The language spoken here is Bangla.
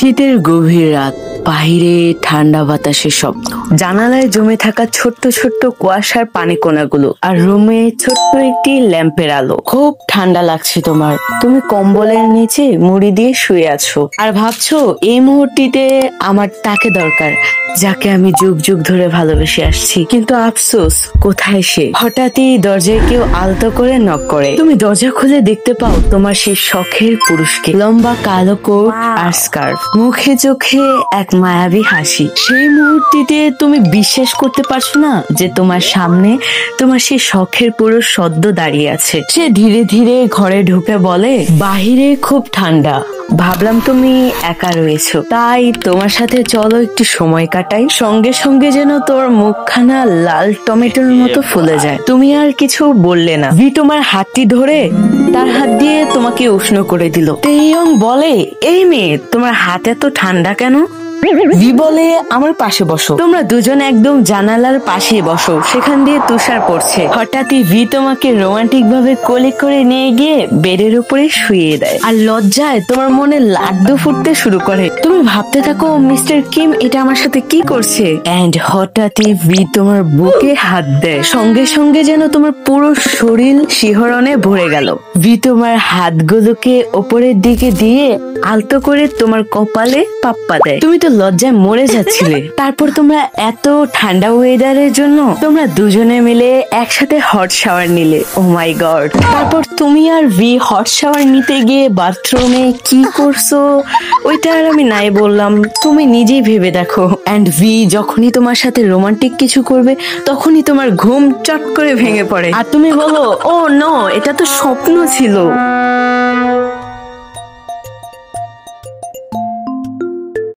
শীতের গভীর রাত, বাহিরে ঠান্ডা বাতাসের শব্দ, জানালায় জমে থাকা ছোট্ট ছোট্ট কুয়াশার পানি কোনাগুলো, আর রুমে ছোট্ট একটি ল্যাম্পের আলো। খুব ঠান্ডা লাগছে তোমার। তুমি কম্বলের নিচে মুড়ি দিয়ে শুয়ে আছো আর ভাবছো এই মুহূর্তে আমার তাকে দরকার, যাকে আমি যুগ যুগ ধরে ভালোবেসে আসছি। কিন্তু আফসোস, কোথায় সে? হঠাৎই দরজায় কেউ আলতো করে নক করে। তুমি দরজা খুলে দেখতে পাও তোমার সেই শখের পুরুষকে। লম্বা কালো কোট আর স্কার্ফ, মুখে চোখে এক মায়াবী হাসি। সেই মুহূর্তে তুমি বিশ্বাস করতে পারছো না যে তোমার সামনে তোমার সেই শখের পুরুষ সদ্য দাঁড়িয়ে আছে। সে ধীরে ধীরে ঘরে ঢুকে বলে, বাহিরে খুব ঠান্ডা, ভাবলাম তুমি একা রয়েছো, তাই তোমার সাথে চলো একটু সময় কাটাই। সঙ্গে সঙ্গে যেন তোর মুখখানা লাল টমেটোর মতো ফুলে যায়। তুমি আর কিছু বললে না। ভি তোমার হাতটি ধরে তার হাত দিয়ে তোমাকে উষ্ণ করে দিল। তেইয়ং বলে, এই মেয়ে, তোমার হাত এত ঠান্ডা কেন? ভি বলে, আমার পাশে বসো। তোমরা দুজন একদম জানালার পাশে বসো, সেখান দিয়ে তুষার পড়ছে। হঠাৎই ভি তোমাকে রোমান্টিক ভাবে কোলে করে নিয়ে গিয়ে বেডের উপরে শুইয়ে দেয়, আর লজ্জায় তোমার মনে লাড্ডু ফুটতে শুরু করে। তুমি ভাবতে থাকো, মিস্টার কিম এটা আমার সাথে কি করছে? এন্ড হঠাৎই ভি তোমার বুকে হাত দেয়। সঙ্গে সঙ্গে যেন তোমার পুরো শরীর শিহরণে ভরে গেল। ভি তোমার হাতগুলোকে ওপরের দিকে দিয়ে আলতো করে তোমার কপালে পাপ্পা দেয়। তুমি তো লজ্জায় মরে যাচ্ছিলে। তারপর তোমরা এত ঠান্ডা ওয়েদারের জন্য তোমরা দুজনে মিলে একসাথে হট শাওয়ার নিলে। ও মাই গড। তারপর তুমি আর ভি হট শাওয়ার নিতে গিয়ে বাথরুমে কি করছো ওইটা আর আমি নাই বললাম, তুমি নিজেই ভেবে দেখো। এন্ড ভি যখনই তোমার সাথে রোমান্টিক কিছু করবে তখনই তোমার ঘুম চট করে ভেঙে পড়ে, আর তুমি বলো, ও নো, এটা তো স্বপ্ন ছিল।